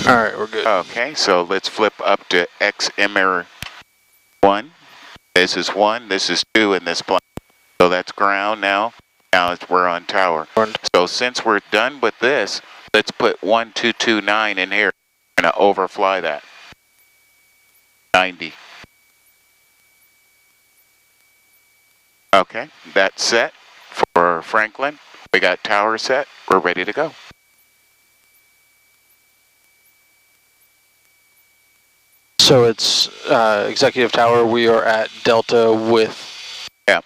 All right, we're good. Okay, so let's flip up to XMR 1. This is 1, this is 2 in this plane. So that's ground now. Now we're on tower. So since we're done with this, let's put 1229 in here. We're going to overfly that. 90. Okay, that's set for Franklin. We got tower set. We're ready to go. So it's Executive Tower. We are at Delta with... Yeah,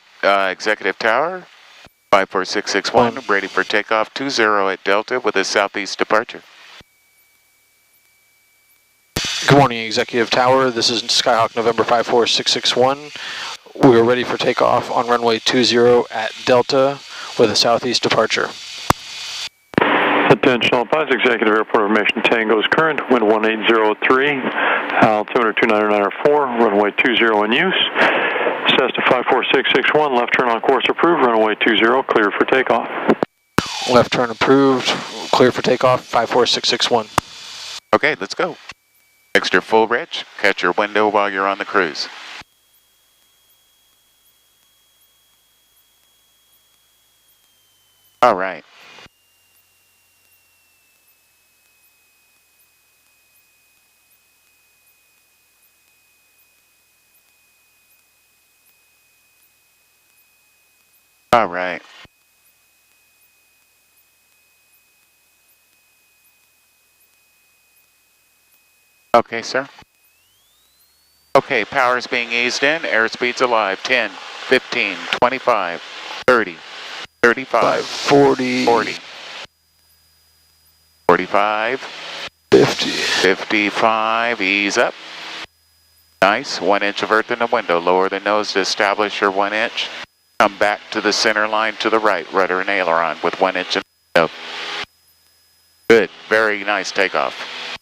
Executive Tower, 54661, ready for takeoff, 20 at Delta with a southeast departure. Good morning, Executive Tower. This is Skyhawk November 54661. We are ready for takeoff on runway 20 at Delta with a southeast departure. Attention all pilots, Executive Airport Information Tango's current, wind 1803, altimeter 29904, runway 20 in use. Cessna 54661, left turn on course approved, runway 20, clear for takeoff. Left turn approved, clear for takeoff, 54661. Okay, let's go. Extra full rich, catch your window while you're on the cruise. All right. All right. Okay, sir. Okay, power's being eased in, airspeed's alive, 10, 15, 25, 30, 35, 40, 40, 45, 50, 55, ease up. Nice, 1 inch of earth in the window, lower the nose to establish your 1 inch. Come back to the center line to the right, rudder and aileron with 1 inch in the window. Good, very nice takeoff.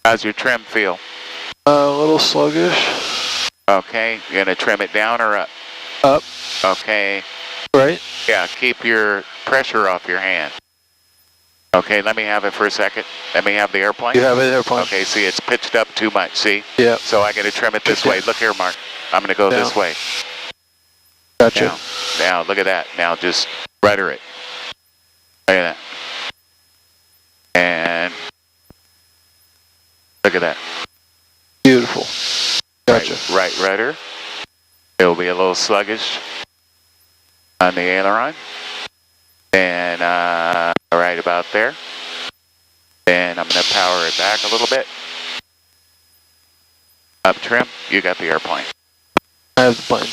How's your trim feel? A little sluggish. Okay, you're gonna trim it down or up? Up. Okay. Right? Yeah, keep your pressure off your hand. Okay, let me have it for a second. Let me have the airplane. You have it, airplane. Okay, see, it's pitched up too much, see? Yeah. So I gotta trim it this way. Look here, Mark. I'm gonna go this way. Gotcha. Now, look at that. Now just rudder it. Look at that. And look at that. Beautiful. Gotcha. Right rudder. It'll be a little sluggish on the aileron. And right about there. And I'm going to power it back a little bit. Up trim. You got the airplane. I have the plane.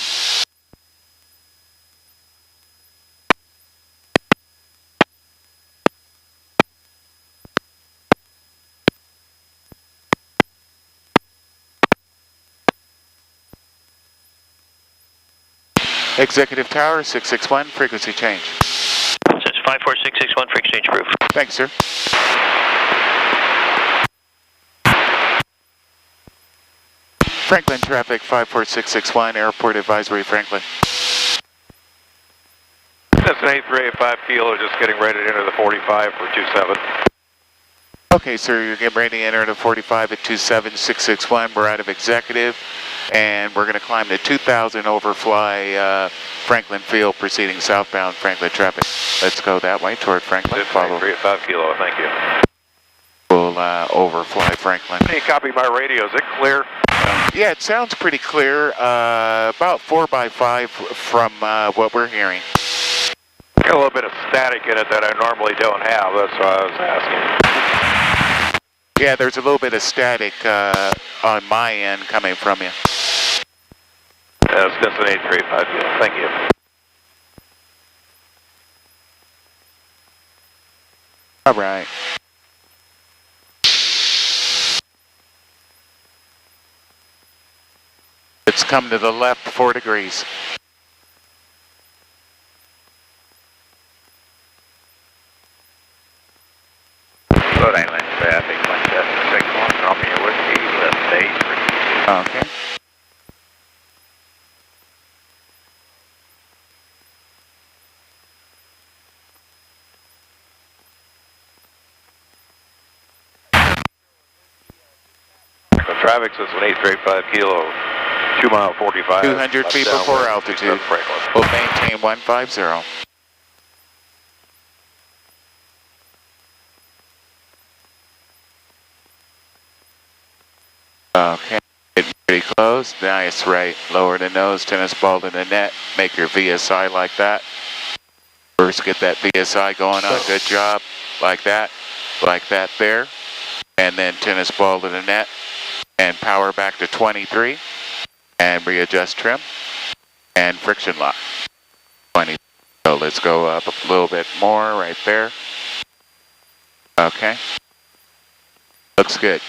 Executive Tower, 661, frequency change. Since 54661, frequency change approved. Thanks, sir. Franklin traffic, 54661, airport advisory, Franklin. That's an 8385 kilo, just getting ready to enter the 45 for 27. Okay, sir, you're getting ready to enter the 45 at 27661. We're out of executive, and we're going to climb the 2000 overfly Franklin Field, proceeding southbound Franklin traffic. Let's go that way toward Franklin. Follow. 385 kilo, thank you. We'll overfly Franklin. Hey, copy my radio. Is it clear? Yeah, it sounds pretty clear. About 4x5 from what we're hearing. Got a little bit of static in it that I normally don't have. That's why I was asking. Yeah, there's a little bit of static on my end coming from you. That's just an 8385 kilo. Thank you. All right. It's come to the left 4 degrees. Rhode Island traffic, Manchester 61, Romeo Whiskey, left 8. Okay. Traffic says an 835 kilo, 2 mile 45. 200 feet before altitude. We'll maintain 150. Okay, getting pretty close. Nice, right. Lower the nose, tennis ball to the net. Make your VSI like that. First, get that VSI going on. Good job. Like that there. And then tennis ball to the net. And power back to 23. And readjust trim. And friction lock. 20. So let's go up a little bit more right there. Okay. Looks good.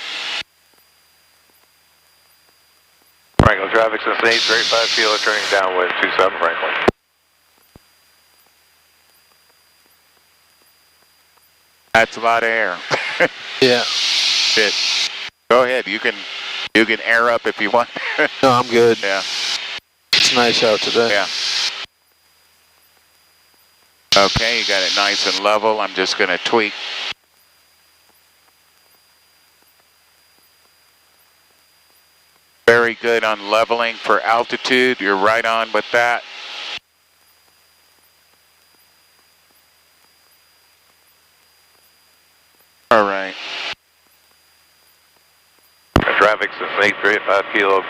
Franklin traffic since 835 kilo, turning downwind 27 Franklin. That's a lot of air. Yeah. Shit. Go ahead. You can air up if you want. No, I'm good. Yeah. It's nice out today. Yeah. Okay, you got it nice and level. I'm just going to tweak. Very good on leveling for altitude. You're right on with that. All right. Traffic since 835 kilo,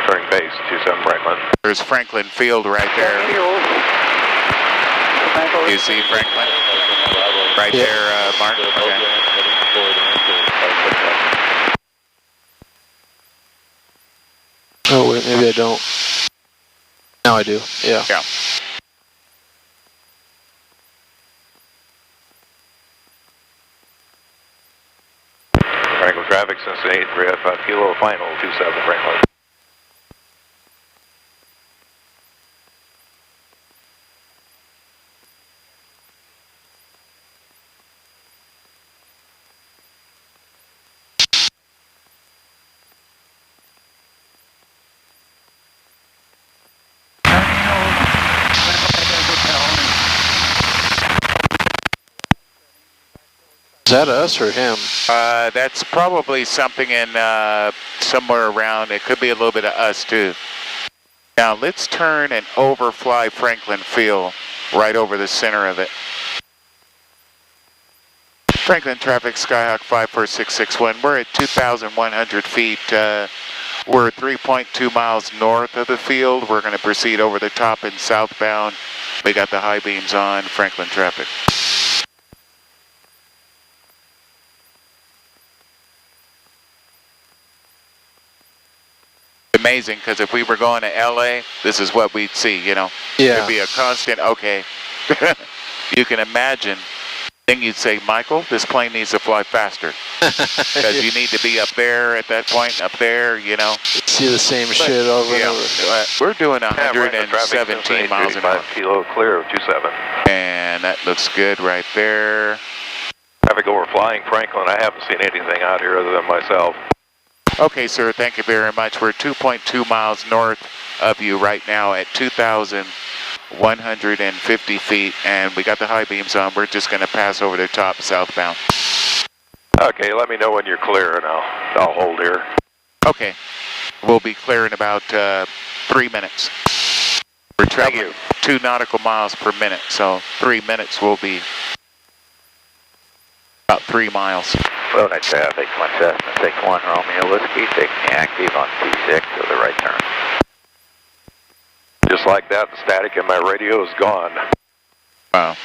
turning base 27 Franklin. There's Franklin Field right there. You see Franklin? Right there, Mark? Okay. Oh, wait, maybe I don't. Now I do, yeah. Yeah. Franklin traffic since 835 kilo, final 27 Franklin. Is that us or him? That's probably something in somewhere around. It could be a little bit of us too. Now let's turn and overfly Franklin Field right over the center of it. Franklin traffic, Skyhawk 54661. We're at 2,100 feet. We're 3.2 miles north of the field. We're going to proceed over the top and southbound. We got the high beams on, Franklin traffic. Amazing, because if we were going to LA, this is what we'd see, you know. Yeah. It'd be a constant, okay. You can imagine. Then you'd say, Michael, this plane needs to fly faster. Because you need to be up there at that point, up there, you know. See the same shit over and over. We're doing 117 miles an hour. Kilo clear of 27. And that looks good right there. Traffic overflying Franklin. I haven't seen anything out here other than myself. Okay, sir, thank you very much. We're 2.2 miles north of you right now at 2,150 feet, and we got the high beams on. We're just going to pass over the top southbound. Okay, let me know when you're clear, and I'll hold here. Okay, we'll be clear in about 3 minutes. We're traveling 2 nautical miles per minute, so 3 minutes will be about 3 miles. Well, that's traffic, 1 Cessna, 61 Romeo Whiskey, taking the active on T6 to the right turn. Just like that, the static in my radio is gone. Wow.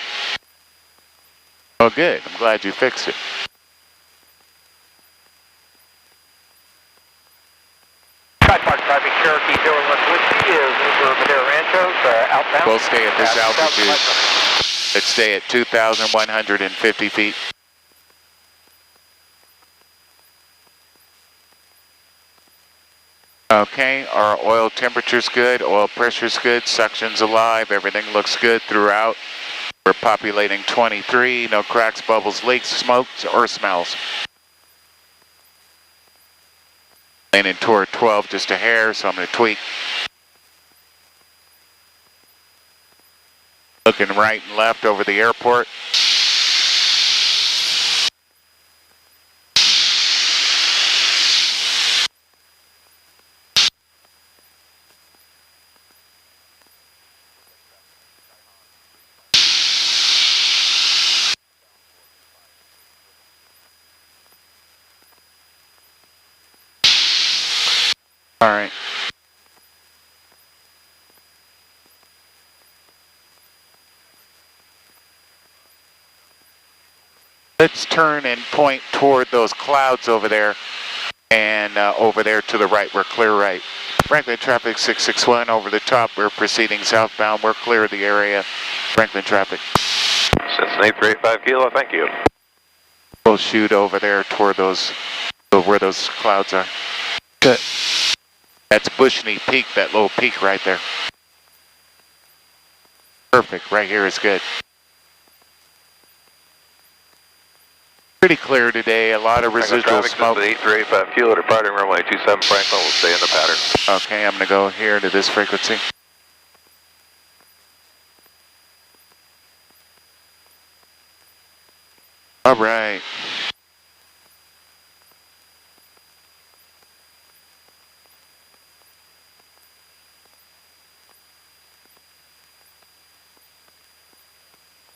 Well, good. I'm glad you fixed it. Park traffic, Cherokee 01 Whiskey is over Madera Ranchos, outbound. We'll stay at this altitude. Let's stay at 2,150 feet. Okay, our oil temperature's good, oil pressure's good, suction's alive, everything looks good throughout. We're populating 23, no cracks, bubbles, leaks, smokes, or smells. Landing toward 12, just a hair, so I'm going to tweak. Looking right and left over the airport. All right. Let's turn and point toward those clouds over there, and over there to the right, we're clear right. Franklin traffic 661 over the top, we're proceeding southbound, we're clear of the area. Franklin traffic. Cincinnati 385 Kilo, thank you. We'll shoot over there toward those, where those clouds are. Good. That's Bushney Peak, that little peak right there. Perfect, right here is good. Pretty clear today, a lot of residual smoke. Traffic 385 Kilo, departing runway 27 Franklin, will stay in the pattern. Okay, I'm going to go here to this frequency. All right.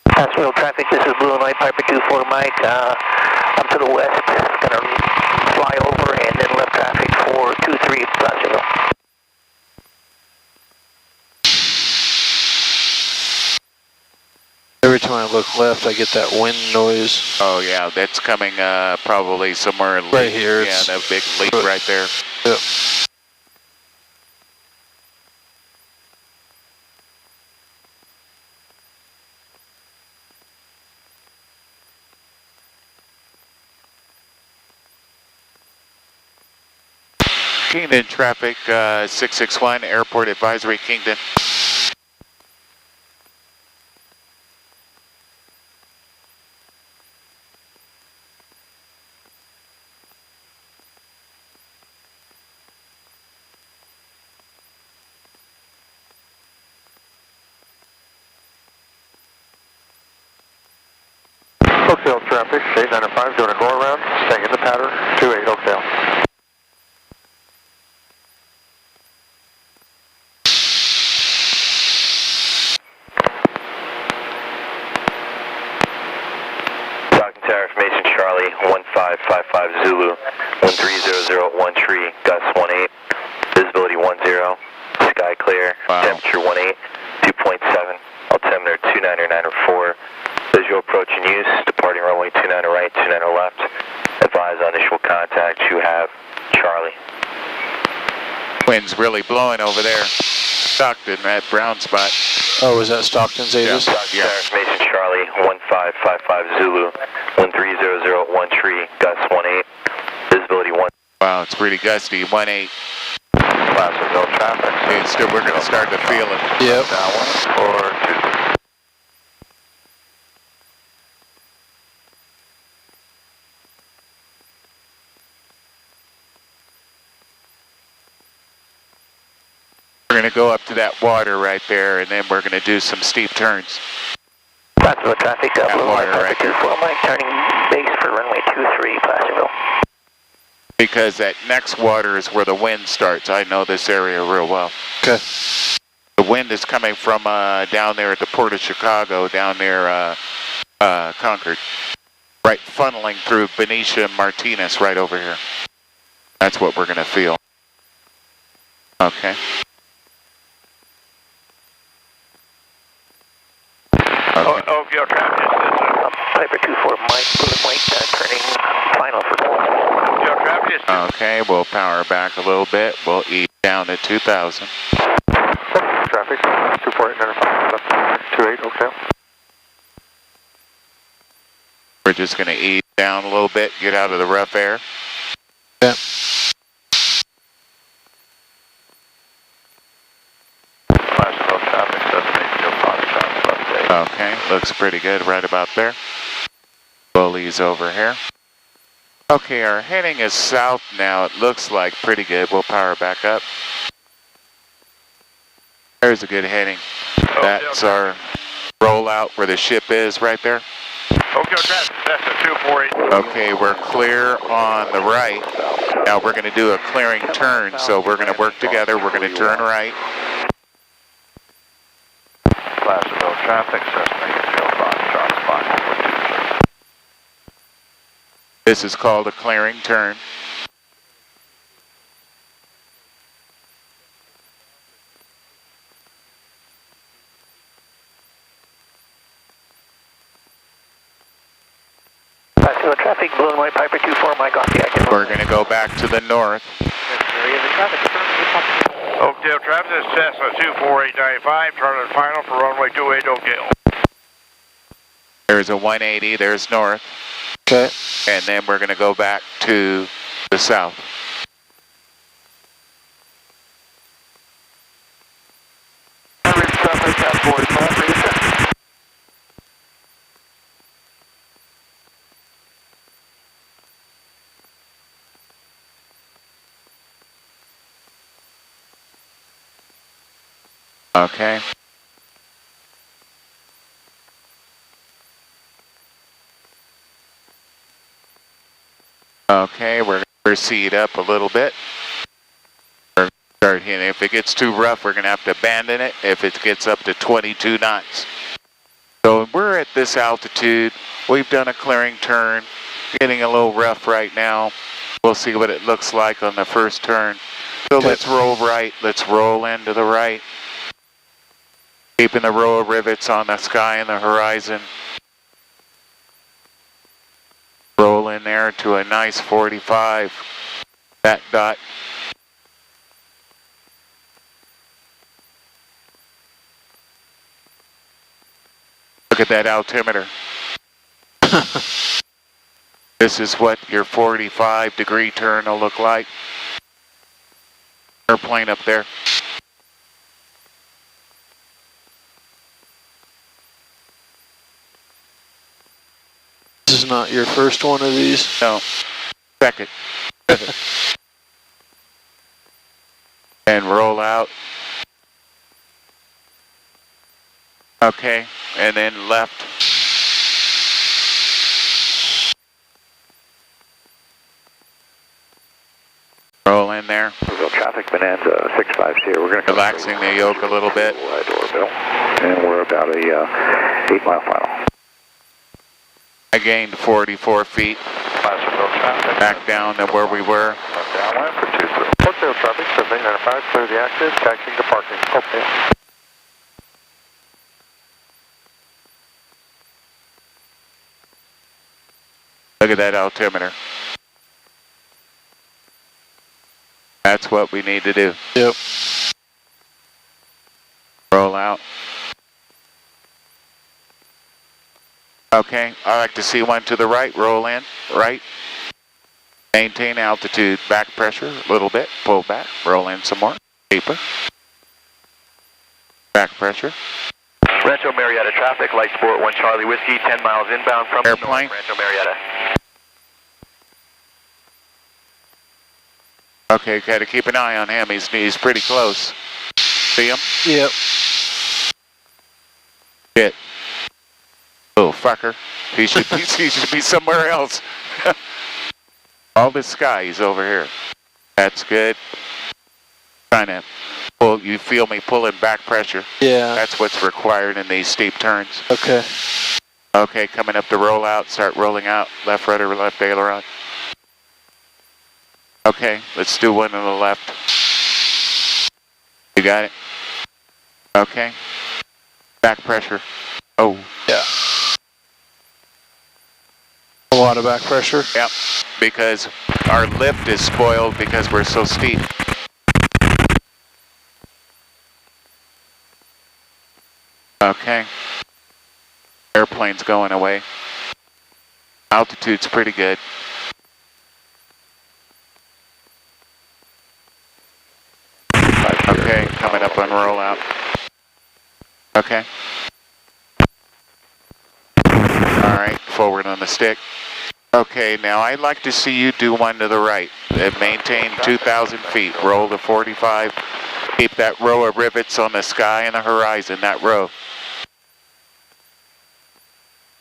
Passwheel traffic, this is Blue and White Piper 24 Mike. I'm to the west, gonna fly over and then left traffic for 23 Placerville. Every time I look left, I get that wind noise. Oh yeah, that's coming probably somewhere Right here. Yeah, that big leak right there. Yep. Kingdon traffic 661, airport advisory Kingdon. Oakdale traffic, 895, doing a go around, staying in the pattern, 28 Oakdale. Talking tower information, Charlie, 1555 Zulu, 1300 1 tree, gust 18, visibility 10, sky clear, Wow. temperature 18, 2.7, altimeter 29904, visual approach in use, departing runway 29 right, 29 left, advise on initial contact, you have Charlie. Wind's really blowing over there. Stockton, that brown spot. Oh, was that Stockton Zetas? Talking tower information, Charlie, 1555 Zulu, 1300 1 tree, gust 18, visibility 1. Wow, it's pretty gusty. 18. Placerville traffic. It's still, we're going to start to feel it. Yep. Down 1 or 2. We're going to go up to that water right there, and then we're going to do some steep turns. Placerville traffic, Blue and White water Piper right 24 Mike, turning base for runway 23, Placerville. Because that next water is where the wind starts. I know this area real well. Okay. The wind is coming from down there at the Port of Chicago, down near Concord. Right, funneling through Benicia and Martinez right over here. That's what we're going to feel. Okay. Oakdale traffic. Piper 24 Mike, Blue and White, turning final for Oakdale traffic. Okay, we'll power back a little bit. We'll ease down to 2,000. Traffic, 24895, 28 Oakdale. We're just going to ease down a little bit, get out of the rough air. Yeah. Placerville traffic, 780 traffic, left day. Okay, looks pretty good right about there. We'll ease over here. Okay, our heading is south now. It looks like pretty good. We'll power back up. There's a good heading. That's our rollout where the ship is right there. Oakdale traffic, that's a 248. Okay, we're clear on the right. Now we're going to do a clearing turn, so we're going to work together. We're going to turn right. Placerville traffic, Cessna 05, Charles 5. This is called a clearing turn. The traffic, Blue and White Piper 24, Mike off the active. We're going to go back to the north. Oakdale traffic, this is Cessna 24895, Charlotte final for runway 28 Oakdale. There's a 180, there's north. Okay. And then we're going to go back to the south. Okay. Okay, we're going to proceed up a little bit. We're start hitting. If it gets too rough, we're going to have to abandon it if it gets up to 22 knots. So we're at this altitude. We've done a clearing turn. Getting a little rough right now. We'll see what it looks like on the first turn. So let's roll right. Let's roll into the right. Keeping the row of rivets on the sky and the horizon. Roll in there to a nice 45. That dot. Look at that altimeter. This is what your 45-degree turn will look like. Airplane up there. This is not your first one of these? No, second. And roll out. Okay, and then left. Roll in there. Traffic Bonanza 650. We're going to relaxing the yoke a little bit. Doorbell, and we're about a 8-mile final. I gained 44 feet. Back down to where we were. Downwind for 23. Oakdale traffic, 7895, clear the active, taxiing to parking. Okay. Look at that altimeter. That's what we need to do. Yep. Roll out. Okay, I like to see one to the right. Roll in, right. Maintain altitude, back pressure a little bit. Pull back, roll in some more. Deeper. Back pressure. Rancho Marietta traffic, Light Sport 1 Charlie Whiskey, 10 miles inbound from airplane. The north, Rancho Marietta. Okay, gotta keep an eye on him. He's pretty close. See him? Yep. Shit. Little fucker. He should be somewhere else. All this sky, he's over here. That's good. Trying to pull, you feel me pulling back pressure. Yeah. That's what's required in these steep turns. Okay. Okay, coming up to roll out, start rolling out. Left rudder, left aileron. Okay, let's do one to the left. You got it? Okay. Back pressure. Oh. Yeah. A lot of back pressure? Yep, because our lift is spoiled because we're so steep. Okay. Airplane's going away. Altitude's pretty good. Okay, coming up on rollout. Okay. All right, forward on the stick. Okay, now I'd like to see you do one to the right. Maintain 2,000 feet. Roll to 45. Keep that row of rivets on the sky and the horizon, that row.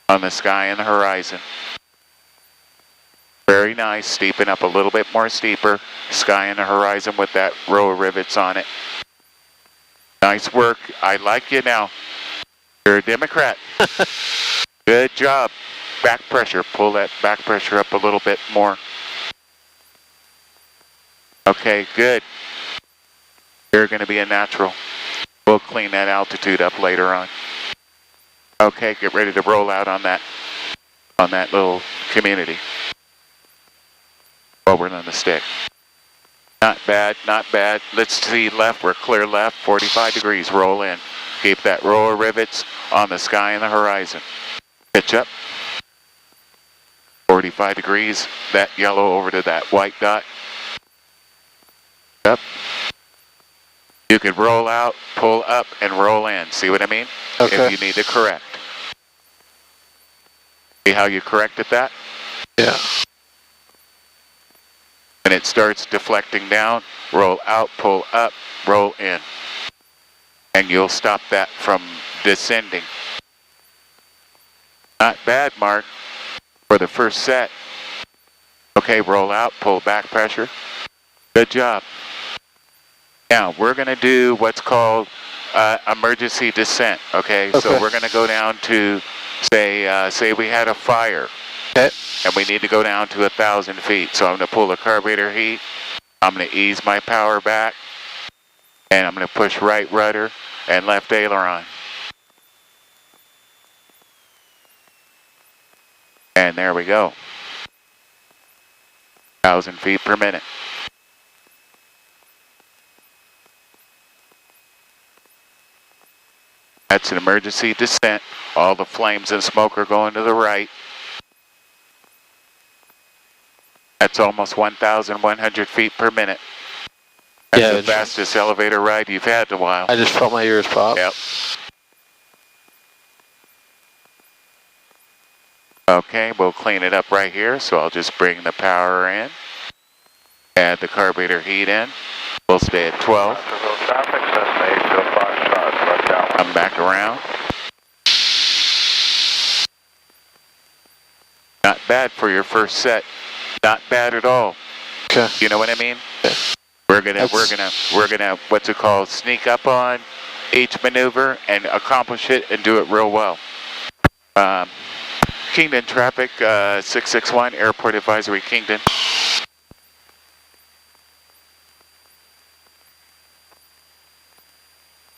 On the sky and the horizon. Very nice, steepen up a little bit more steeper. Sky and the horizon with that row of rivets on it. Nice work. I like you now. You're a Democrat. Good job. Back pressure. Pull that back pressure up a little bit more. Okay, good. You're going to be a natural. We'll clean that altitude up later on. Okay, get ready to roll out on that little community. Forward on the stick. Not bad, not bad. Let's see left, we're clear left, 45 degrees, roll in. Keep that row of rivets on the sky and the horizon. Pitch up. 45 degrees, that yellow over to that white dot. Up. You can roll out, pull up, and roll in. See what I mean? Okay. If you need to correct. See how you corrected that? Yeah. When it starts deflecting down, roll out, pull up, roll in. And you'll stop that from descending. Not bad, Mark, for the first set. Okay, roll out, pull back pressure. Good job. Now, we're going to do what's called emergency descent, okay? So we're going to go down to, say we had a fire. Okay. And we need to go down to 1,000 feet. So I'm going to pull the carburetor heat. I'm going to ease my power back. And I'm going to push right rudder and left aileron. And there we go. 1,000 feet per minute. That's an emergency descent. All the flames and smoke are going to the right. That's almost 1,100 feet per minute. That's the fastest elevator ride you've had in a while. I just felt my ears pop. Yep. Okay, we'll clean it up right here. So I'll just bring the power in. Add the carburetor heat in. We'll stay at 12. Come back around. Not bad for your first set. Not bad at all. Okay. You know what I mean? Okay. We're gonna what's it called? Sneak up on each maneuver and accomplish it and do it real well. Kingdon traffic 661 airport advisory Kingdon.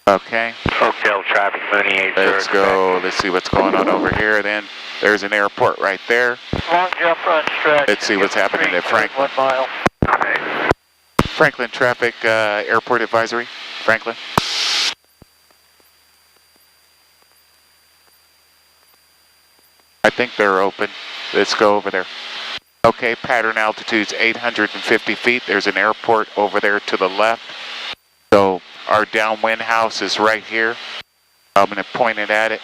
Okay. Hotel traffic, Mooney 80. Let's go. Let's see what's going on over here. Then there's an airport right there. Long jump run stretch. Let's see what's happening at Franklin. 1 mile. Franklin traffic airport advisory. Franklin. I think they're open. Let's go over there. Okay, pattern altitude's 850 feet. There's an airport over there to the left. So our downwind house is right here. I'm going to point it at it.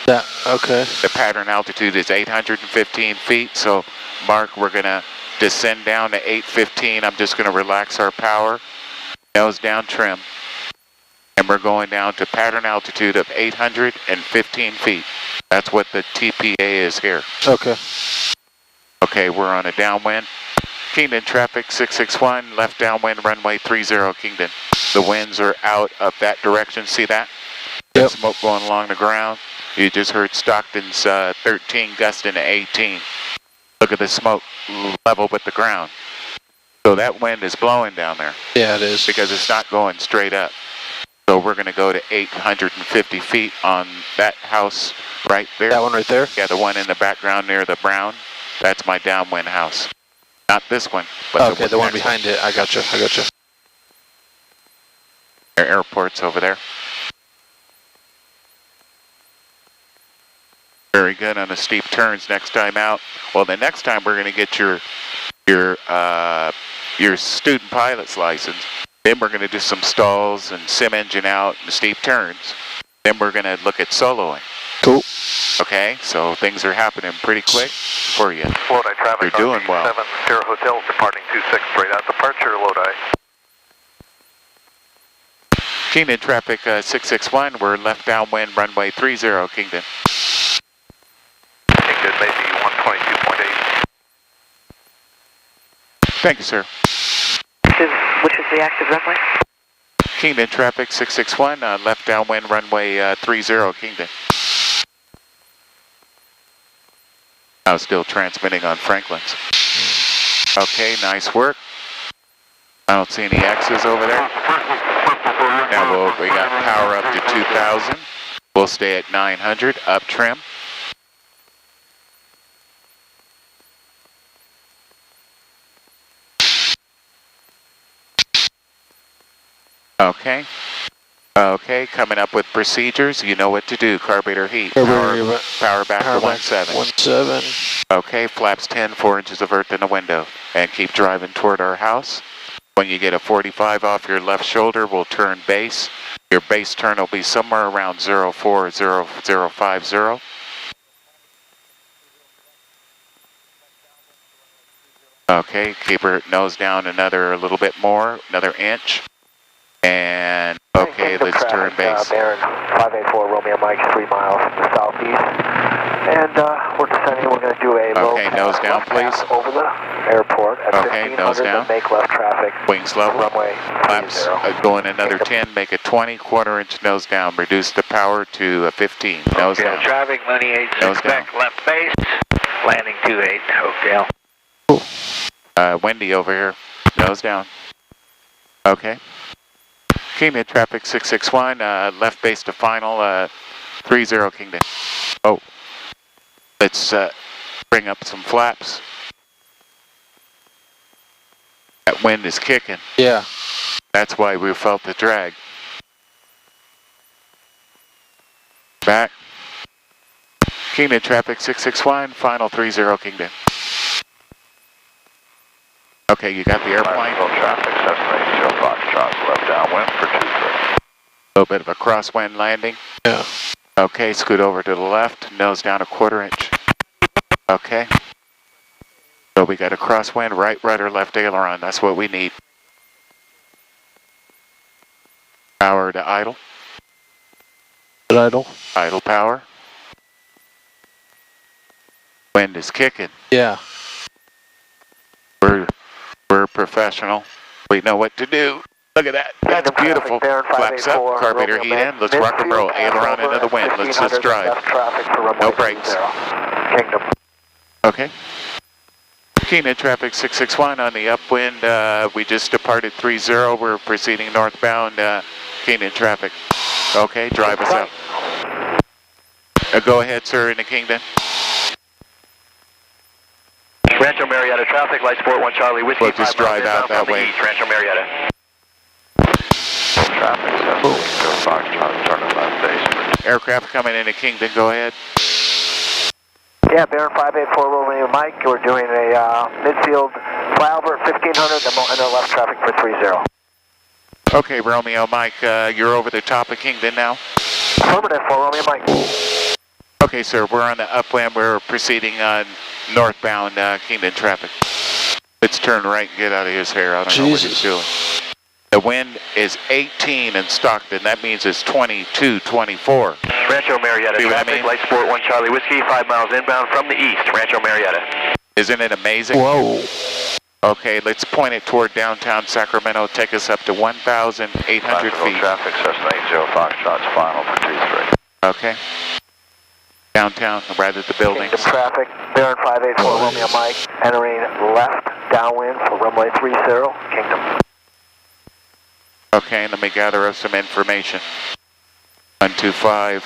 Yeah, okay. The pattern altitude is 815 feet. So, Mark, we're going to descend down to 815. I'm just going to relax our power. Nose down, trim. And we're going down to pattern altitude of 815 feet. That's what the TPA is here. Okay. Okay, we're on a downwind. Kingdon traffic 661, left downwind runway 30 Kingdon. The winds are out of that direction. See that? Yep. Smoke going along the ground. You just heard Stockton's 13 gusting to 18. Look at the smoke level with the ground. So that wind is blowing down there. Yeah, it is. Because it's not going straight up. So we're going to go to 850 feet on that house right there. That one right there? Yeah, the one in the background near the brown. That's my downwind house. Not this one, but okay, the one behind it. I gotcha. There are airports over there. Very good on the steep turns next time out. Well, the next time we're going to get your student pilot's license. Then we're going to do some stalls and sim engine out and steep turns. Then we're going to look at soloing. Cool. Okay, so things are happening pretty quick for you. Lodi traffic. You're doing well. 7 Sierra Hotel departing 26 straight out departure, Lodi. Kingdon traffic 661. We're left downwind runway 30 Kingdon. Kingdon maybe 122.8. Thank you, sir. Which is the active runway? Kingdon traffic 661. Left downwind runway 30 Kingdon. I was still transmitting on Franklin's. Okay, nice work. I don't see any X's over there. Now we got power up to 2,000. We'll stay at 900, up trim. Okay. Okay, coming up with procedures. You know what to do. Carburetor heat. Power back to 17. 17. Okay, flaps 10, 4 inches of earth in the window. And keep driving toward our house. When you get a 45 off your left shoulder, we'll turn base. Your base turn will be somewhere around 040050. Okay, keep her nose down another little bit more, another inch. And, okay, let's turn base. Baron 584 Romeo Mike, 3 miles from the southeast. And we're descending, we're going to do a low okay, nose down, please. Over the airport at okay, nose down. Make left traffic. Wings level. Runway Flaps going another 10, make a 20, quarter inch nose down. Reduce the power to a 15. Nose down. Traffic, money 8, expect left base. Landing 28, okay. Windy over here. Nose down. Okay. Kingdom traffic 661, left base to final, 30 Kingdom. Oh. Let's bring up some flaps. That wind is kicking. Yeah. That's why we felt the drag. Back. Kingdom traffic 661, final 30 Kingdom. Okay, you got the airplane. Traffic 780 Foxtrot, left downwind for 23. A little bit of a crosswind landing. Yeah. Okay, scoot over to the left, nose down a quarter inch. Okay. So we got a crosswind, right rudder, left aileron. That's what we need. Power to idle. Idle. Idle power. Wind is kicking. Yeah. We're professional. We know what to do. Look at that. That's beautiful. Flaps up, carburetor heat in. Let's rock and roll. Aileron into the wind. Let's just drive. No brakes. Okay. Kingdom traffic 661 on the upwind. We just departed 30. We're proceeding northbound. Kingdom traffic. Okay, drive us up. Go ahead, sir, in the Kingdom. Rancho Marietta traffic, light sport 1 Charlie Whiskey. We'll just drive out that way. East, Rancho Marietta. Traffic 780 Foxtrot, turning left base. Aircraft coming into Kingdom, go ahead. Yeah, Baron 584 Romeo Mike, we're doing a midfield flyover at 1500, then we'll enter left traffic for 30. Okay, Romeo Mike, you're over the top of Kingdom now? Affirmative for Romeo Mike. Okay, sir, we're on the upwind. We're proceeding on northbound Kingdom traffic. Let's turn right and get out of his hair. I don't know what he's doing. The wind is 18 in Stockton. That means it's 22, 24. Rancho Marietta traffic, light sport 1 Charlie Whiskey, 5 miles inbound from the east, Rancho Marietta. Isn't it amazing? Whoa. Okay, let's point it toward downtown Sacramento. Take us up to 1,800 feet. Traffic 780 Foxtrot's final for 23. Okay. Downtown, right at the buildings. Kingdom traffic, Baron 584 Romeo Mike, entering left downwind for runway 30, Kingdom. Okay, let me gather up some information. 125.50.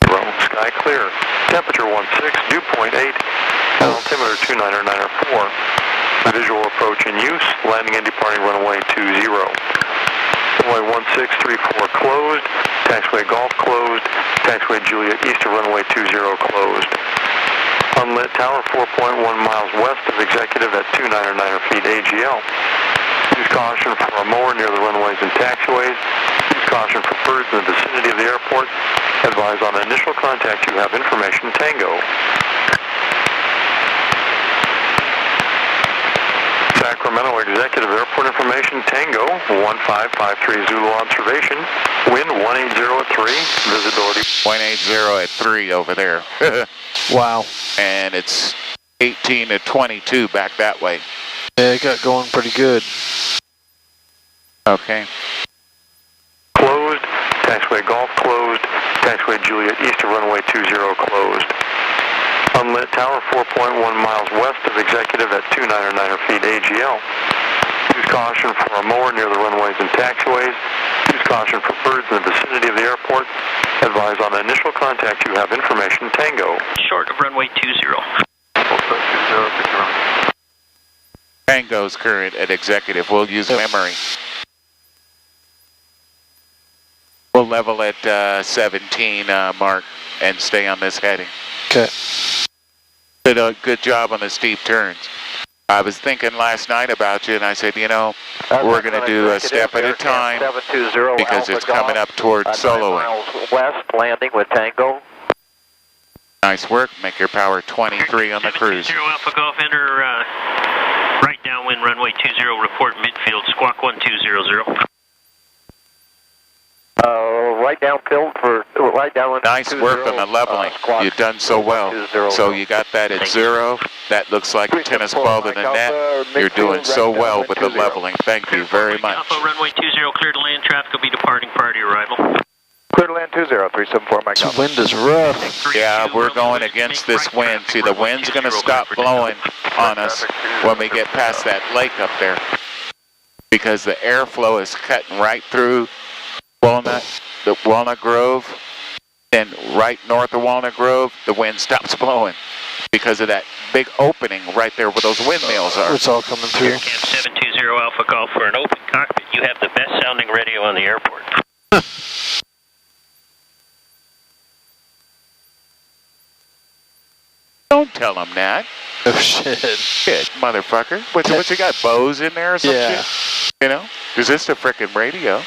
Rome, sky clear. Temperature 16, dew point 8. Altimeter 29904. Visual approach in use. Landing and departing runway 20. Runway 1634 closed. Taxiway Golf closed. Taxiway Juliet east of runway 20 closed. Unlit tower 4.1 miles west of executive at 299 feet AGL. Use caution for a mower near the runways and taxiways. Use caution for birds in the vicinity of the airport. Advise on initial contact you have information Tango. Sacramento Executive Airport information Tango 1553 Zulu observation. Wind 180 at 3. Visibility 180 at 3 over there. Wow. And it's 18 to 22 back that way. Yeah, it got going pretty good. Okay. closed. Taxiway Golf closed. Taxiway Juliet east of runway 20 closed. Unlit tower 4.1 miles west of executive at 299 feet AGL. Use caution for a mower near the runways and taxiways. Use caution for birds in the vicinity of the airport. Advise on initial contact you have information Tango. Short of runway 20. Tango's current at executive. We'll use memory. We'll level at 17, Mark, and stay on this heading. Okay. Did a good job on the steep turns. I was thinking last night about you, and I said, you know, we're going to do a step at a time because it's coming up toward soloing. 9 miles west, landing with Tango. Nice work. Make your power 23 on the cruise. 0 Alpha Golf, enter right downwind runway 20, report midfield, squawk 1200. Right downfield for right downwind. Nice work on the leveling. You've done so well. So you got that at 0. That looks like a tennis ball to the net. You're doing so well with the leveling. Thank you very much. Alpha runway 20, clear to land. Traffic will be departing prior to your arrival. Clear to land 20-374, Mike. The wind is rough. Yeah, we're going against this wind. See, the wind's going to stop blowing on us when we get past that lake up there because the airflow is cutting right through the Walnut Grove, and right north of Walnut Grove, the wind stops blowing because of that big opening right there where those windmills are. It's all coming through. Camp 720 Alpha Golf for an open cockpit. You have the best sounding radio on the airport. Don't tell them that. Oh, shit. Shit, motherfucker. What you got, bows in there or some shit? You know? Is this the frickin' radio?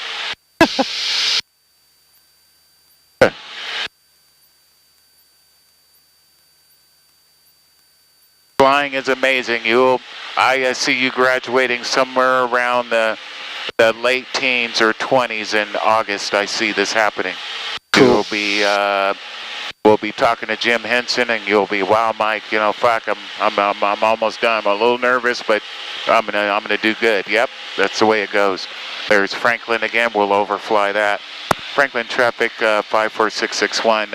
Flying is amazing. I see you graduating somewhere around the late teens or 20s in August. I see this happening. Cool. We'll be talking to Jim Henson, and you'll be, wow, Mike. You know, fuck, I'm almost done. I'm a little nervous, but I'm gonna do good. Yep, that's the way it goes. There's Franklin again. We'll overfly that. Franklin traffic 54661.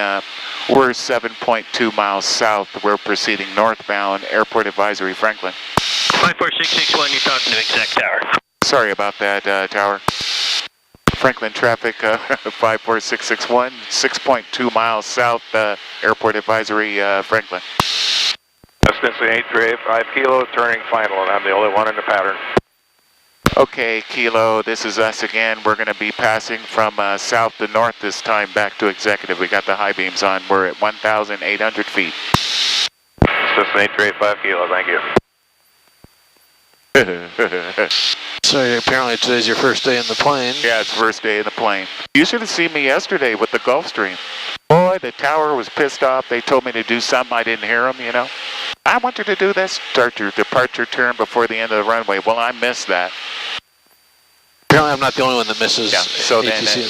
We're 7.2 miles south. We're proceeding northbound. Airport advisory, Franklin. 54661. You're talking to exec tower. Sorry about that, tower. Franklin traffic 54661, 6.2 miles south, airport advisory, Franklin. Destination 835 Kilo, turning final, and I'm the only one in the pattern. Okay, Kilo, this is us again. We're going to be passing from south to north this time back to executive. We got the high beams on. We're at 1,800 feet. Destination 835 Kilo, thank you. So apparently today's your first day in the plane. Yeah, it's first day in the plane. You should have seen me yesterday with the Gulfstream. Boy, the tower was pissed off. They told me to do something. I didn't hear them, you know. I want you to do this. Start your departure turn before the end of the runway. Well, I missed that. Apparently I'm not the only one that misses ATC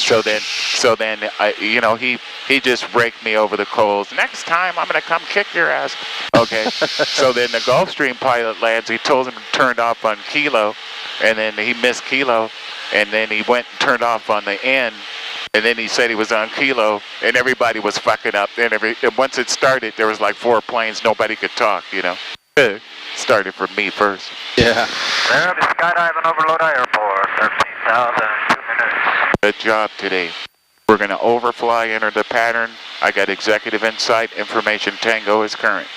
So then, you know, he just raked me over the coals. Next time, I'm going to come kick your ass. Okay. So then the Gulfstream pilot lands. He told him to turn off on Kilo, and then he missed Kilo, and then he went and turned off on the end, and then he said he was on Kilo, and everybody was fucking up. And once it started, there was like 4 planes. Nobody could talk, you know. Started from me first. Yeah. Well, the skydiving overload airport, 13,002 minutes. Good job today. We're going to overfly, enter the pattern. I got executive insight. Information Tango is current.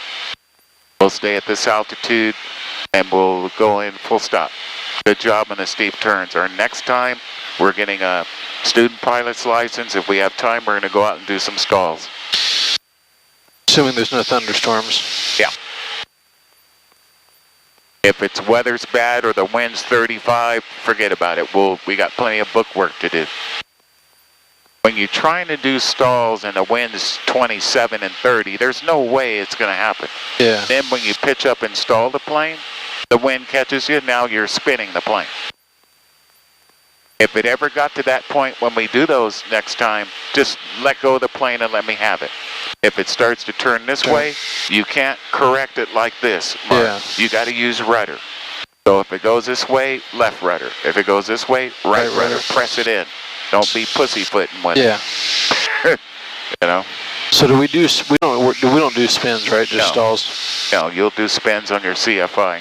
We'll stay at this altitude, and we'll go in full stop. Good job on the steep turns. Our next time, we're getting a student pilot's license. If we have time, we're going to go out and do some stalls. Assuming there's no thunderstorms. Yeah. If it's weather's bad or the wind's 35, forget about it. We got plenty of book work to do. When you're trying to do stalls and the wind's 27 and 30, there's no way it's going to happen. Yeah. Then when you pitch up and stall the plane, the wind catches you, now you're spinning the plane. If it ever got to that point when we do those next time, just let go of the plane and let me have it. If it starts to turn this way, you can't correct it like this, Mark. Yeah. You got to use rudder. So if it goes this way, left rudder. If it goes this way, right rudder. Press it in. Don't be pussyfooting with it. You know. So we don't do spins, right? Just stalls. No, you'll do spins on your CFI.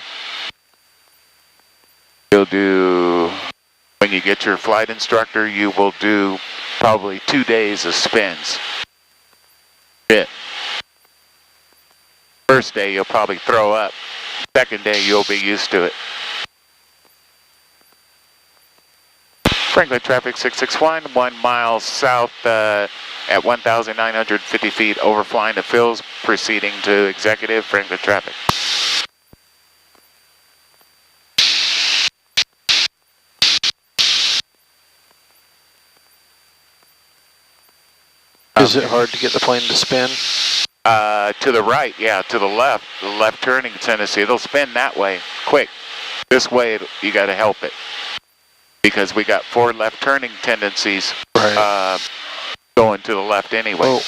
You'll do, when you get your flight instructor, you will do probably 2 days of spins. Shit. First day you'll probably throw up. Second day you'll be used to it. Franklin traffic 661, 1 mile south at 1,950 feet, overflying the fills, proceeding to executive Franklin traffic. Is it hard to get the plane to spin? To the right, yeah, to the left turning tendency. It'll spin that way, quick. This way, you got to help it. Because we got 4 left turning tendencies going to the left anyway. Oh.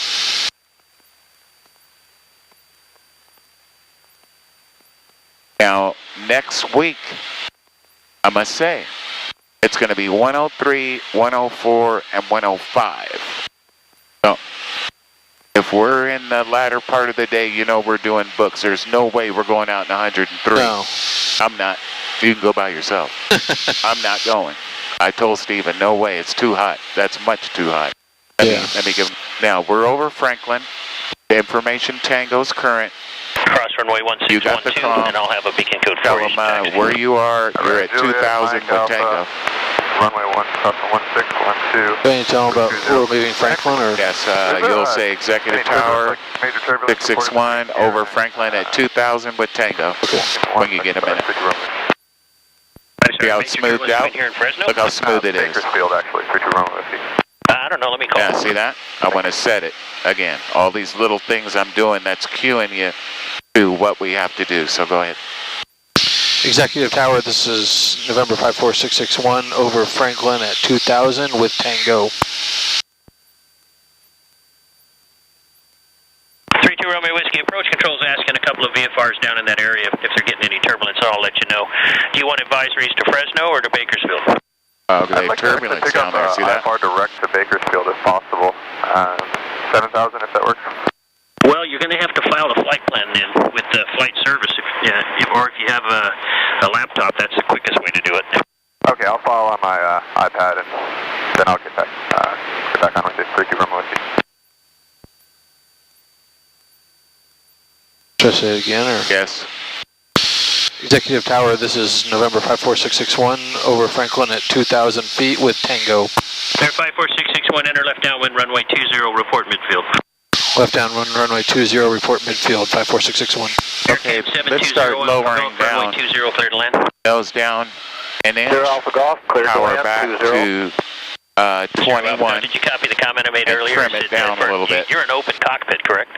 Now, next week, I must say, it's going to be 103, 104, and 105. So, if we're in the latter part of the day, you know we're doing books. There's no way we're going out in 103. No. I'm not. You can go by yourself. I'm not going. I told Steven, no way, it's too hot. That's much too hot. Let me give him. Now, we're over Franklin. The information tango's current. Cross runway 1612, you got the comm. and I'll have a beacon code Tell for you. them where you are. You're at 2,000 with tango. Runway 1612. Can you tell them about we're leaving Franklin? Or? Yes, you'll say Executive Tower 661 over Franklin at 2,000 with tango. Okay. When you get a minute. See how it's smoothed out? Look how smooth it is. Bakersfield, actually. I don't know, let me call. Yeah, see that? I want to set it again. All these little things I'm doing, that's cueing you to what we have to do. So go ahead. Executive Tower, this is November 54661 over Franklin at 2,000 with tango. 32 Romeo Whiskey, approach control's asking a couple of VFRs down in that area if they're getting any turbulence, I'll let you know. Do you want advisories to Fresno or to Bakersfield? Okay, turbulence down there, see that? IFR direct to Bakersfield if possible. 7,000 if that works. Well, you're going to have to file a flight plan then with the flight service, or if you have a laptop, that's the quickest way to do it. Okay, I'll file on my iPad and then I'll get back on with you. 32 Romeo Whiskey. Should I say it again? Or? Yes. Executive Tower, this is November 54661 over Franklin at 2,000 feet with tango. Air 54661, enter left downwind runway 20, report midfield. Left downwind runway 20, report midfield 54661. Okay, let's start lowering down. Runway 20, clear to land. Nose down and in. 0 Alpha Golf, clear to Power land. back 20. to 21. Did you copy the comment I made And earlier? trim it down a little bit. You're an open cockpit, correct?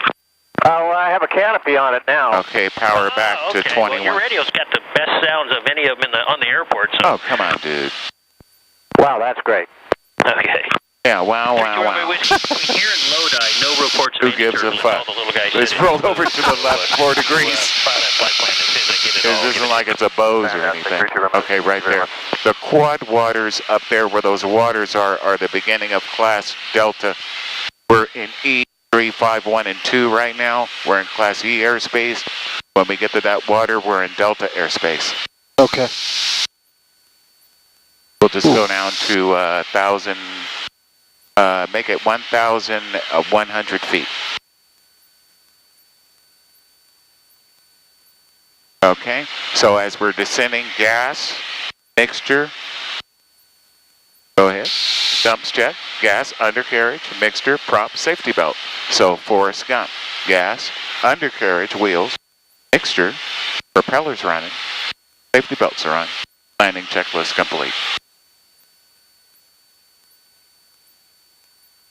Well, I have a canopy on it now. Okay, power back to 21. Well, your radio's got the best sounds of any of them on the airport. So. Oh, come on, dude. Wow, that's great. Okay. Yeah, wow. Here in Lodi, no reports of Who gives a fuck? It's rolled over to the left 4 degrees. This isn't like it's a Bose or anything. Okay, right there. The quad waters up there where those waters are the beginning of class Delta. We're in E3, 5, 1, and 2 right now. We're in class E airspace. When we get to that water, we're in Delta airspace. Okay. We'll just go down to 1,000, make it 1,100 feet. Okay, so as we're descending, gas, mixture, go ahead, dumps check, gas, undercarriage, mixture, prop, safety belt. So Forrest Gump, gas, undercarriage, wheels, mixture, propellers running, safety belts are on, landing checklist complete.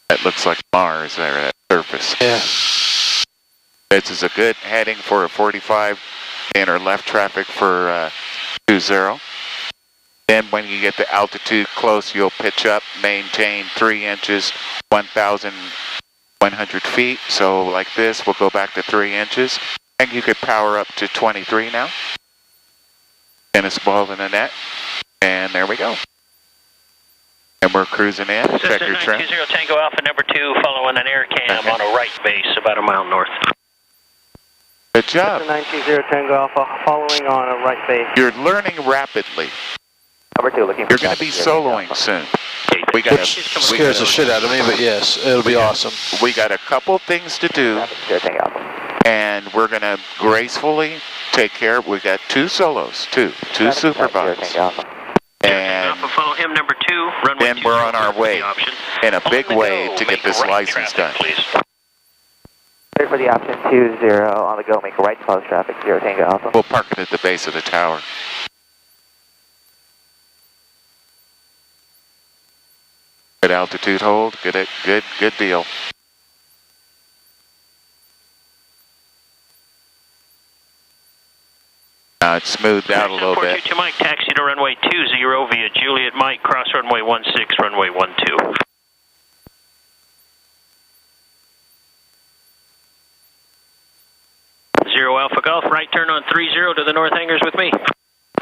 That looks like Mars there, that surface. Yeah. This is a good heading for a 45, enter left traffic for 20. Then when you get to altitude close, you'll pitch up, maintain 3 inches, 1,100 feet. So like this, we'll go back to 3 inches. And you could power up to 23 now. Tennis ball in the net. And there we go. And we're cruising in. Check your trim. 920 Tango Alpha number 2, following an air cam on a right base about a mile north. Good job. 920 Tango Alpha, following on a right base. You're learning rapidly. Number 2, looking for You're going to be soloing soon. We got Which scares the shit out of me, but yes, it'll be awesome. We got a couple things to do, and we're going to gracefully take care of. We got 2 solos, two supervisors. And Alpha, follow him number 2. Runway then we're on our way in a big way to get this license done. Please. Ready for the option 20 on the go, make a right close traffic, 0 Tango Alpha. We'll park it at the base of the tower. Good altitude hold, good deal. Now it's smoothed out a little bit. 422 Mike, taxi to runway 20 via Juliet Mike, cross runway 16, runway 12. Zero Alpha Golf, right turn on 30 to the north hangars with me.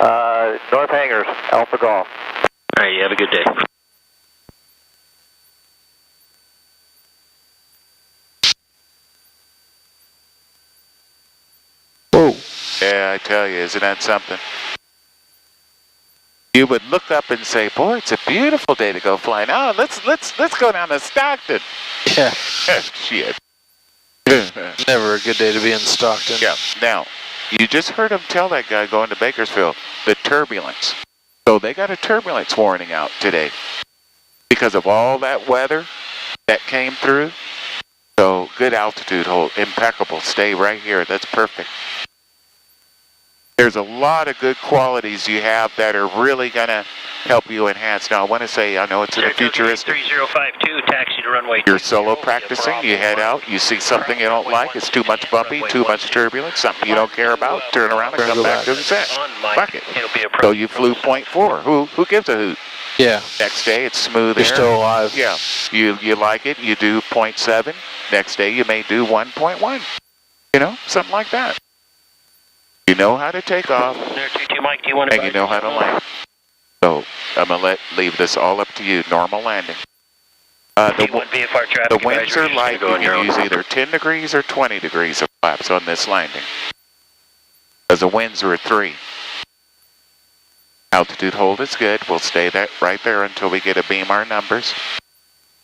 North hangars, Alpha Golf. All right, you have a good day. Whoa. Yeah, I tell you, isn't that something? You would look up and say, boy, it's a beautiful day to go flying. Oh, let's go down to Stockton. Yeah. Shit. Never a good day to be in Stockton. Yeah. Now, you just heard him tell that guy going to Bakersfield, the turbulence. So they got a turbulence warning out today because of all that weather that came through. So good altitude hold, impeccable. Stay right here. That's perfect. There's a lot of good qualities you have that are really going to help you enhance. Now, I want to say, I know it's in the futuristic. 3052, taxi to runway 20. You're solo practicing, you head out, you see something you don't like, it's too much bumpy, too much turbulence, something you don't care about, turn around and come back to the set. Fuck it. So you flew 0.4. Who gives a hoot? Yeah. Next day, it's smooth You're air. still alive. Yeah. You like it, you do 0.7. Next day, you may do 1.1. You know, something like that. You know how to take off, Mike, do you want to and you know how to land. So I'm going to leave this all up to you. Normal landing. The winds are light. You can use either 10 degrees or 20 degrees of flaps on this landing. Because the winds are at 3. Altitude hold is good. We'll stay right there until we get a beam our numbers.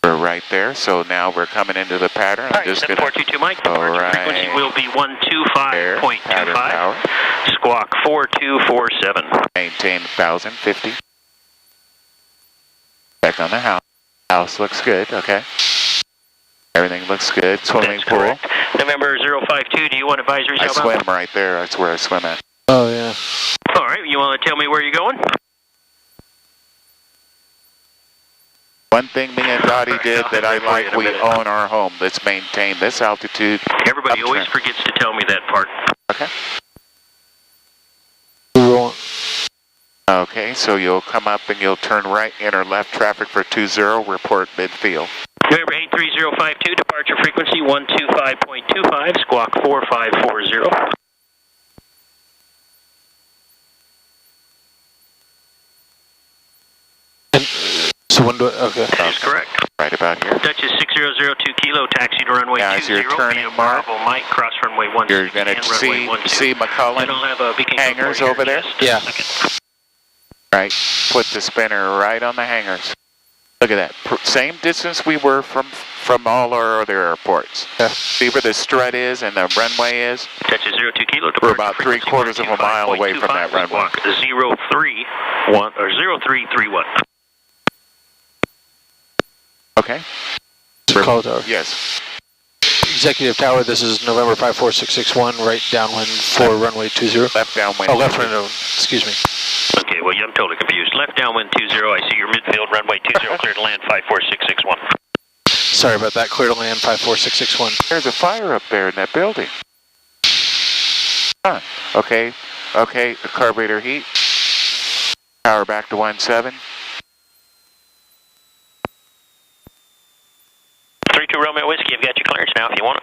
We're right there, so now we're coming into the pattern. I'm just going to... 422 Mike, departure frequency will be 125.25. Squawk 4247. Maintain 1050. Back on the house. House looks good, okay. Everything looks good. Swimming pool. Correct. November 052, do you want advisories? I swim right there. That's where I swim at. Oh, yeah. All right, you want to tell me where you're going? One thing me and Dottie did that I like, we own our home. Let's maintain this altitude. Everybody always forgets to tell me that part. Okay. Okay, so you'll come up and you'll turn right, enter left traffic for 20, report midfield. November 83052, departure frequency 125.25, squawk 4540. So when do I, okay. That is correct. Right about here. Dutch is 6002 kilo, taxi to runway 20. As you're turning mark, Bravo Mike, cross runway 16. You're going to see McCullen hangars over there? Yeah. Right, put the spinner right on the hangars. Look at that. Same distance we were from all our other airports. Yeah. See where the strut is and the runway is? Touch is 02 kilo. We're about 3/4 of a mile away from that runway. 0331. Okay. Call tower. Yes. Executive Tower, this is November 54661, right downwind for runway 20. Left downwind. Oh, left downwind, excuse me. Okay, well, I'm totally confused. Left downwind 20, I see your midfield, runway 20, clear to land 54661. Sorry about that, clear to land 54661. There's a fire up there in that building. Huh. Okay, the carburetor heat. Power back to 17. 32 Romeo Whiskey, you've got your clearance now if you want it.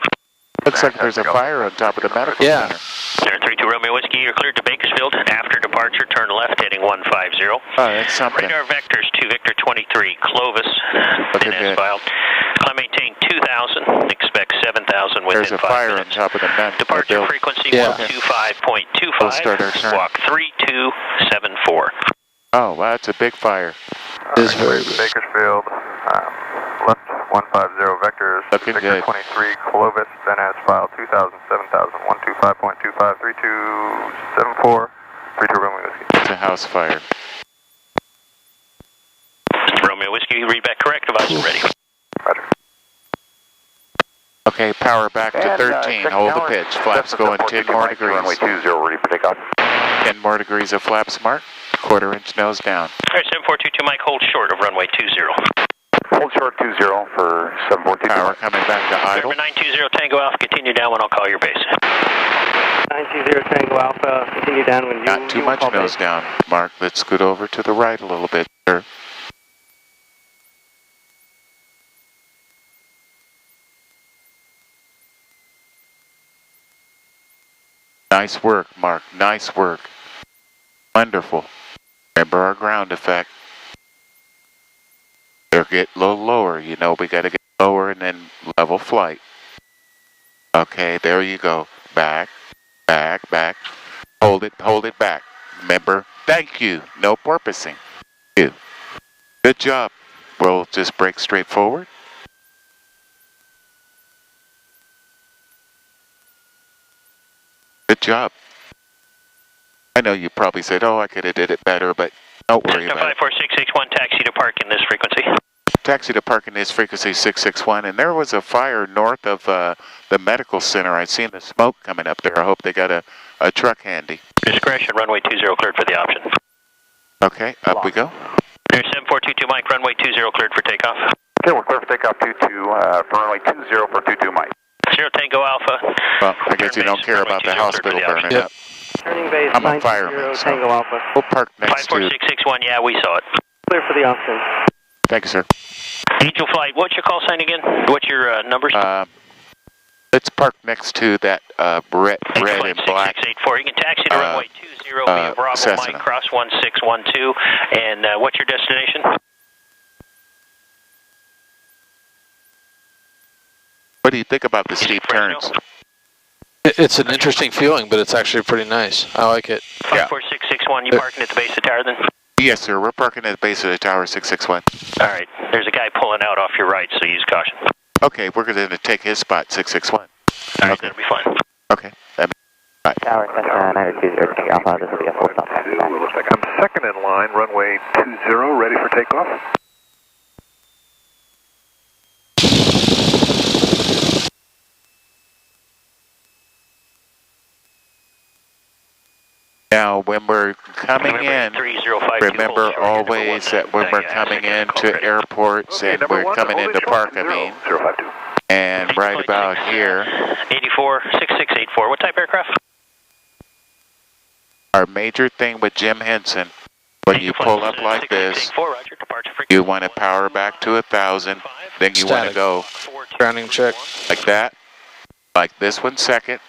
Looks like there's a fire on top of the medical center. 32 Romeo Whiskey, you're cleared to Bakersfield. After departure, turn left heading 150. Oh, that's something. Radar vectors to Victor 23, Clovis. Looking good. Filed. Climb maintain 2,000, expect 7,000 within 5 minutes. There's a fire on top of the Departure frequency 125.25, we'll start our turn. squawk 3274. Oh, wow, that's a big fire. It is very big. Bakersfield, left 150 vectors, looking Victor good. 23, Clovis, then as filed 2,000, 7,000, 125.25, 3274, 32 Romeo Whiskey. It's a house fire. Romeo Whiskey, read back correct, advisor ready. Roger. Okay, power back to 13, hold the pitch. Flaps going 10 more degrees. Runway 20, ready for takeoff. 10 more degrees of flaps, Mark. Quarter inch nose down. Alright, 7422 Mike, hold short of runway 20. Hold short 20 for 742. Power coming back to idle. November 920 Tango Alpha, continue down when I'll call your base. 920 Tango Alpha, continue down when you Not too much nose down, Mark. Let's scoot over to the right a little bit, sir. Nice work, Mark. Nice work. Wonderful. Remember our ground effect. They'll get a little lower. You know, we got to get lower and then level flight. Okay, there you go. Back, back, back. Hold it back. Remember, thank you. No porpoising. Thank you. Good job. We'll just break straight forward. Good job. I know you probably said, oh, I could have did it better, but don't worry about it. 54661, taxi to park in this frequency. Taxi to park in this frequency 661, and there was a fire north of the medical center. I'd seen the smoke coming up there. I hope they got a truck handy. Discretion, runway 20 cleared for the option. Okay, up we go. There's 7422 Mike, runway 20 cleared for takeoff. Okay, we're clear for takeoff 22 for runway 20 for 22 Mike. 0 Tango Alpha. Well, I guess you don't care about the hospital burning up. Turning base, I'm a fireman, so Tango Alpha. we'll park next to... 54661, yeah, we saw it. Clear for the option. Thank you, sir. Angel Flight, what's your call sign again? What's your numbers? Let's park next to that red and black 6684. You can taxi to runway 20 via Bravo Cessna. Mike, cross 1612. And what's your destination? What do you think about the steep turns? It's an interesting feeling, but it's actually pretty nice. I like it. 54661, you parking at the base of the tower then? Yes, sir. We're parking at the base of the tower 661. All right. There's a guy pulling out off your right, so use caution. Okay, we're going to take his spot 661. All right, that'll be fine. Okay. Right. Tower, Cessna 920 Tango Alpha, this will be a full stop. Looks like I'm second in line, runway 20, ready for takeoff. Now, when we're coming in, remember always that when we're coming into airports and we're coming into park, and right about here, 846684. What type aircraft? our major thing with Jim Henson, when you pull up like this, you want to power back to 1,000, then you want to go grounding check like that, like this one second,